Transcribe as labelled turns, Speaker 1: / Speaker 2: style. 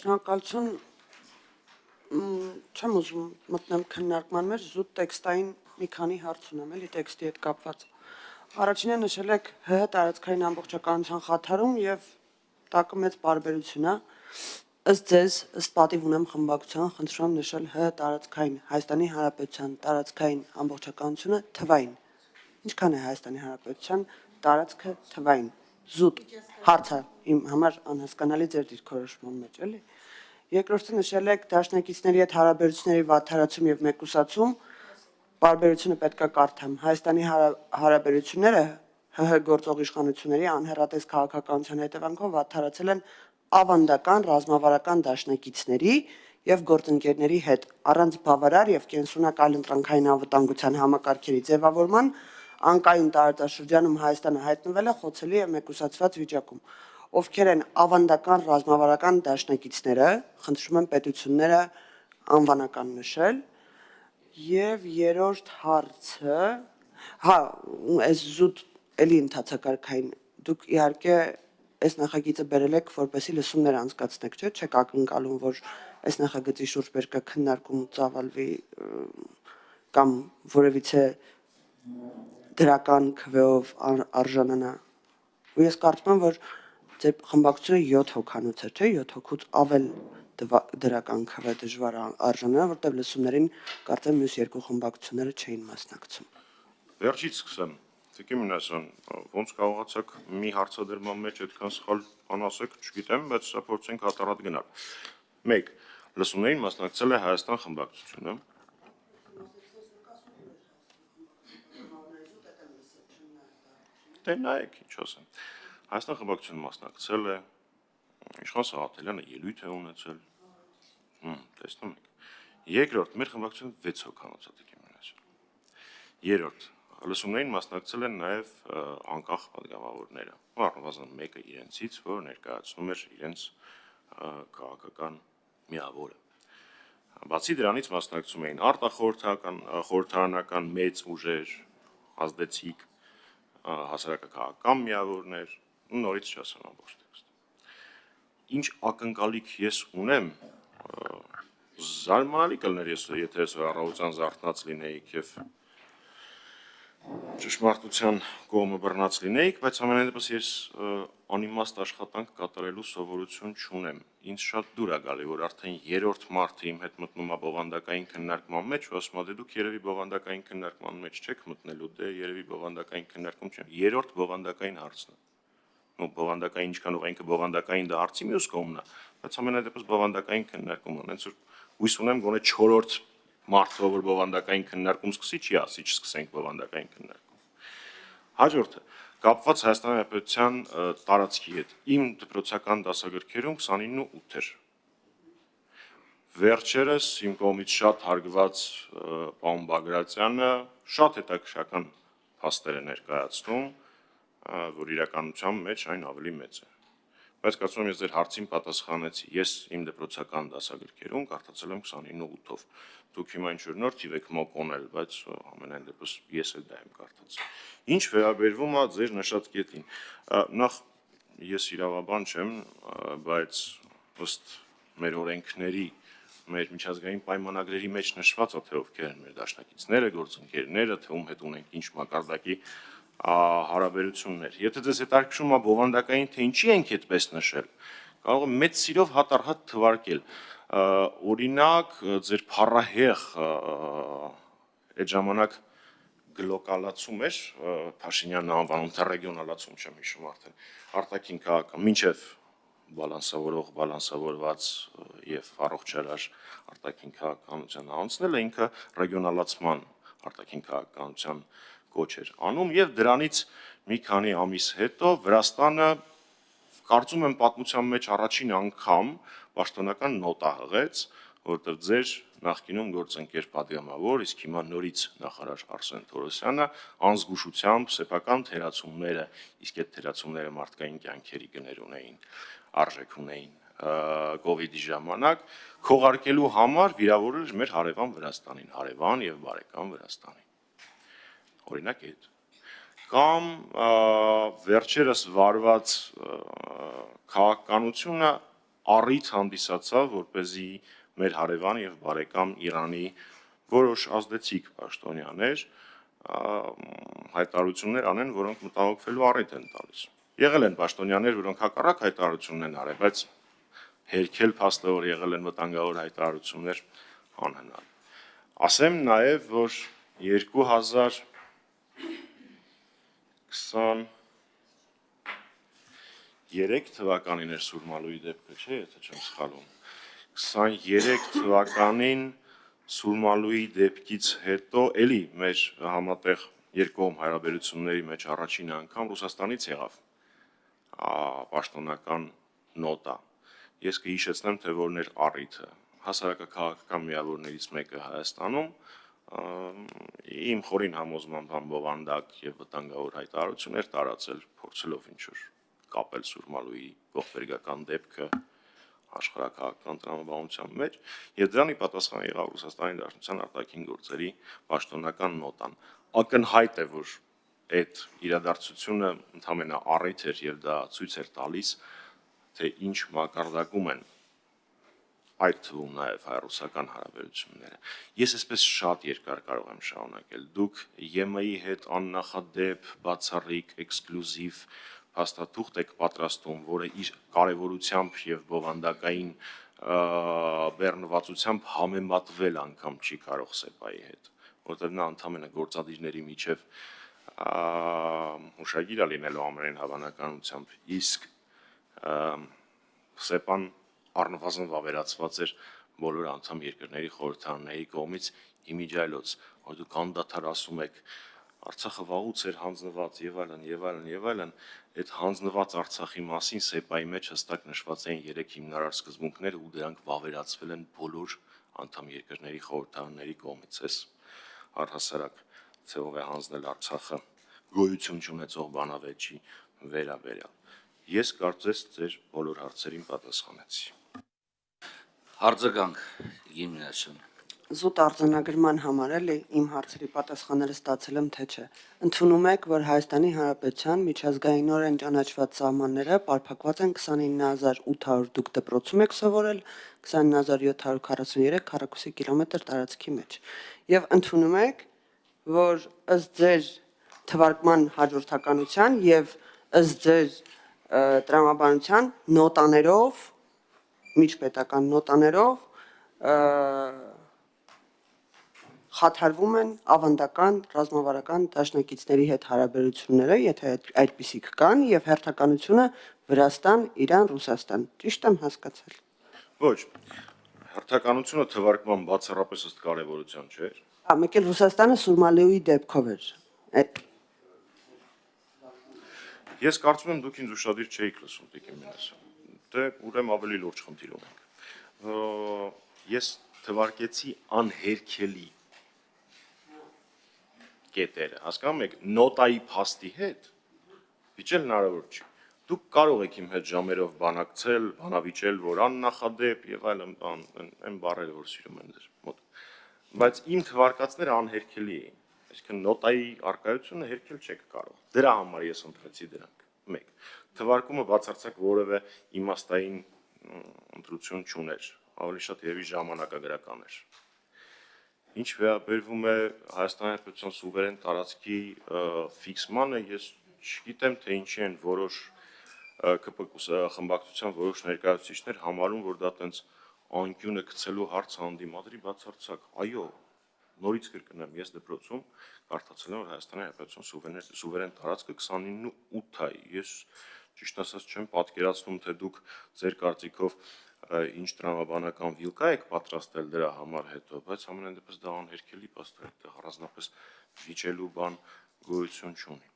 Speaker 1: Շնորհակալություն, չեմ ուզում մտնեմ քննարկման մեջ, զուտ տեքստային մի քանի հարց ունեմ, էլի տեքստի հետ կապված։ Առաջինը նշել եք ՀՀ տարածքային ամբողջականության խաթարում եւ տակը մեծ բարբերություն է։ Ըստ ձեզ, ըստ պատիվ ունեմ խմբակցության, խնդրում եմ նշել ՀՀ տարածքային Հայաստանի Հանրապետության տարածքային ամբողջականությունը թվային։ Ինչքան է Հայաստանի Հանրապետության տարածքը թվային։ Զուտ հարցը իմ համար անհասկանալի ձեր դիրքորոշման մեջ, էլի։ Երկրորդը նշել եք դաշնակիցների հետ հարաբերությունների վատթարացում եւ մեկուսացում, բարբերությունը պետք է կարդամ։ Հայաստանի հարաբերությունները ՀՀ գործող իշխանությունների անհեռատես քաղաքականության հետևանքով վատթարացել են ավանդական ռազմավարական դաշնակիցների եւ գործընկերների հետ առանց բավարար եւ կենսունակալ ընտրանքային անվտանգության համակարգերի ձևավորման անկայուն տարածաշրջանում Հայաստանը հայտնվել է խոցելի եւ մեկուսացված վիճակում։ Ովքեր են ավանդական ռազմավարական դաշնակիցները, խնդրում եմ պետությունները անվանական նշել, եւ երրորդ հարցը, այս զուտ էլի ընթացակարգային, դուք իհարկե այս նախագիծը բերել եք, որպեսզի լսումներ անցկացնեք, չէ՞, չեք ակնկալում, որ այս նախագծի շուրջ բերկա քննարկում ծավալվի կամ որևիցե դրական քվեով արժանանա։ Ու ես կարծում եմ, որ ձեր խմբակցությունը 7 հոգանոց է, չէ՞, 7 հոգուց ավել դրական քվե դժվար արժանանա, որտեղ լսումներին կարծեմ մյուս երկու խմբակցությունները չէին մասնակցում։
Speaker 2: Վերջից սկսեմ, Տիկին Մինասյան, ոնց կարողացաք մի հարցադրման մեջ այդքան սխալ բան ասեք, չգիտեմ, բայց սա փորձենք հատարած գնալ։ 1. Լսումներին մասնակցել է Հայաստան խմբակցությունը։ Դե նայեք, ինչ ասեմ։ Հայաստան խմբակցությունը մասնակցել է, Իշխան Սաղաթելյանը ելույթ է ունեցել։ Տեսնում եք։ Երկրորդ, մեր խմբակցությունը 6 հոգանոց է, Տիկին Մինասյան։ Երրորդ, լսումներին մասնակցել են նաև անկախ պատգամավորները, առնվազն մեկը իրենցից, որ ներկայացնում էր իրենց քաղաքական միավորը։ Բացի դրանից մասնակցում էին արտախորհրդարանական մեծ ուժեր, ազդեցիկ հասարակական միավորներ, նորից չասեմ ամբողջ տեքստը։ Ինչ ակնկալիք ես ունեմ, զարմանալի կլներ եթե ես առավոտյան զարթնած լինեիք եւ ճշմարտության կողմը բռնած լինեիք, բայց ամենայնիվս ես անիմաստ աշխատանք կատարելու սովորություն չունեմ։ Ինձ շատ դուր է գալի, որ արդեն երրորդ մարդը իմ հետ մտնում է բովանդակային քննարկման մեջ, ու ասում է դե դուք երևի բովանդակային քննարկման մեջ չեք մտնելու, դե երևի բովանդակային քննարկում չեմ։ Երրորդ բովանդակային հարցն է։ Ու բովանդակային ինչքանով այնքը բովանդակային դա հարցի մյուս կողմն է, բայց ամենայնիվս բովանդակային քննարկումն է։ Հենց որ հույս ունեմ գոնե 4-րդ մարդը, որ բովանդակային քննարկում սկսի, չի ասի չսկսենք բովանդակային քննարկում։ Հաջորդը կապված Հայաստանի Հանրապետության տարածքի հետ։ Իմ դպրոցական դասագրքերում 29.8 էր։ Վերջերս իմ կողմից շատ հարգված պարոն Բագրատյանը շատ հետաքրքրական փաստեր է ներկայացնում, որ իրականության մեջ այն ավելի մեծ է։ Բայց կարծում եմ ես ձեր հարցին պատասխանեցի։ Ես իմ դպրոցական դասագրքերում կարդացել եմ 29.8-ով։ Դուք հիմա ինչ-որ նոր թիվ եք մոկոնել, բայց ամենայն դեպս ես էլ դա եմ կարդացել։ Ինչ վերաբերվում է ձեր նշած կետին, նախ ես իրավաբան չեմ, բայց ըստ մեր օրենքների, մեր միջազգային պայմանագրերի մեջ նշված է, թե ովքեր են մեր դաշնակիցները, գործընկերները, թե ում հետ ունենք ինչ մակարդակի հարաբերություններ։ Եթե ձեզ հետաքրքրում է բովանդակային, թե ինչի ենք այդպես նշել, կարող եմ մեծ սիրով հատ-առհատ թվարկել։ Օրինակ, ձեր փառահեղ այդ ժամանակ գլոկալացում էր Փաշինյանը անվանում, թե ռեգիոնալացում չեմ հիշում արդեն, արտաքին քաղաքական, մինչև բալանսավորված եւ առողջարար արտաքին քաղաքականության անցնելը ինքը ռեգիոնալացման արտաքին քաղաքականության կոչ էր անում եւ դրանից մի քանի ամիս հետո Վրաստանը կարծում եմ պատմության մեջ առաջին անգամ պաշտոնական նոտա հղեց, որտեղ ձեր նախկինում գործընկեր պատգամավոր, իսկ հիմա նորից նախարար Արսեն Թորոսյանը անզգուշությամբ սեփական թերացումները, իսկ այդ թերացումները մարդկային կյանքերի գներ ունեին, արժեք ունեին COVID-ի ժամանակ քողարկելու համար վիրավորել էր մեր հարևան Վրաստանին, հարևան եւ բարեկամ Վրաստանին։ Օրինակ այդ կամ վերջերս վարված քաղաքականությունը առիթ հանդիսացավ, որպեսզի մեր հարևան եւ բարեկամ Իրանի որոշ ազդեցիկ պաշտոնյաներ հայտարարություններ անեն, որոնք մտահոգվելու առիթ են տալիս։ Եղել են պաշտոնյաներ, որոնք հակառակ հայտարարություններ են արել, բայց հերքել փաստը, որ եղել են վտանգավոր հայտարարություններ անհնար։ Ասեմ նաեւ, որ 2023 թվականին էր Սուրմալուի դեպքը, չէ՞, եթե չեմ սխալվում։ 23 թվականին Սուրմալուի դեպքից հետո էլի մեր համատեղ երկկողմ հարաբերությունների մեջ առաջին անգամ Ռուսաստանից եղավ պաշտոնական նոտա։ Ես կհիշեցնեմ, թե որն էր առիթը։ Հասարակաքաղաքական միավորներից մեկը Հայաստանում իմ խորին համոզմամբ անբովանդակ եւ վտանգավոր հայտարարություններ տարածել, փորձելով ինչ-որ կապել Սուրմալուի ողբերգական դեպքը աշխարհաքաղաքական տրամաբանության մեջ, եւ դրանի պատասխան եղավ Ռուսաստանի Դաշնության արտաքին գործերի պաշտոնական նոտան։ Ակնհայտ է, որ այդ իրադարձությունը ընդհանրապես առիթ էր եւ դա ցույց էր տալիս, թե ինչ մակարդակում են այդ թվում նաեւ հայ-ռուսական հարաբերությունները։ Ես այսպես շատ երկար կարող եմ շարունակել։ Դուք ԵՄ-ի հետ աննախադեպ, բացառիկ, էքսկլյուզիվ փաստաթուղթ եք պատրաստում, որը իր կարևորությամբ եւ բովանդակային բեռնվածությամբ համեմատվել անգամ չի կարող ՍԵՊԱ-ի հետ, որտեղ նա ընդհանրապես գործադիրների միջև հուշագիր է լինելու ամենայն հավանականությամբ, իսկ ՍԵՊԱ-ն առնվազն վավերացված էր բոլոր անդամ երկրների խորհրդարանների կողմից իմիջիայլոց, որ դուք անդադար ասում եք Արցախը վաղուց էր հանձնված եւ այլն, այդ հանձնված Արցախի մասին ՍԵՊԱ-ի մեջ հստակ նշված էին 3 հիմնարար սկզբունքներ ու դրանք վավերացվել են բոլոր անդամ երկրների խորհրդարանների կողմից։ Այս առհասարակ ցեվով է հանձնել Արցախը գոյություն չունեցող բանավեճի վերաբերյալ։ Ես կարծես ձեր բոլոր հարցերին պատասխանեցի։
Speaker 3: Արձագանք Գիմնաշյան։
Speaker 1: Զուտ արձանագրման համար էլի իմ հարցերի պատասխանները ստացել եմ, թե չէ։ Ընդունում եք, որ Հայաստանի Հանրապետության միջազգայինորեն ճանաչված սահմանները պարփակված են 29800, դուք դպրոցում եք սովորել 29743 քառակուսի կիլոմետր տարածքի մեջ։ Եվ ընդունում եք, որ ըստ ձեր թվարկման հաջորդականության եւ ըստ ձեր տրամաբանության նոտաներով, միջպետական նոտաներով խաթարվում են ավանդական ռազմավարական դաշնակիցների հետ հարաբերությունները, եթե այդպիսիք կան, եւ հերթականությունը Վրաստան, Իրան, Ռուսաստան։ Ճիշտ եմ հասկացել։
Speaker 2: Ոչ, հերթականությունը թվարկման բացառապես ըստ կարևորության չէ։
Speaker 1: Մեկ էլ Ռուսաստանը Սուրմալիուի դեպքով էր։
Speaker 2: Ես կարծում եմ դուք ինձ ուշադիր չէիք լսում, Տիկին Մինասյան։ Դե ուրեմն ավելի լուրջ խնդիր ունենք։ Ես թվարկեցի անհերքելի կետերը, հասկանում եք, նոտայի փաստի հետ վիճել հնարավոր չի։ Դուք կարող եք իմ հետ ժամերով բանակցել, բանավիճել, որ աննախադեպ եւ այլն այն բառերը, որ սիրում են ձեր մոտ։ Բայց իմ թվարկածները անհերքելի էին։ Այսինքն նոտայի արկայությունը հերքել չեք կարող։ Դրա համար ես ընտրեցի դրանք։ 1. Թվարկումը բացարձակ որևէ իմաստային ընտրություն չուներ, ավելի շատ երևի ժամանակագրական էր։ Ինչ վերաբերվում է Հայաստանի Հանրապետության սուվերեն տարածքի ֆիքսմանը, ես չգիտեմ, թե ինչի են որոշ ԿՊԿ խմբակցության որոշ ներկայացուցիչներ համարում, որ դա տենց անկյունը գցելու հարց հանդիմադրի բացարձակ։ Այո, նորից կրկնեմ, ես դպրոցում կարդացել եմ, որ Հայաստանի Հանրապետության սուվերեն տարածքը 29.8-այի։ Ես ճիշտ ասած չեմ պատկերացնում, թե դուք ձեր կարծիքով ինչ տրամաբանական վիլկա եք պատրաստել դրա համար հետո, բայց ամենայն դեպս դա անհերքելի փաստ է, դա առանձնապես վիճելու բան գոյություն չունի։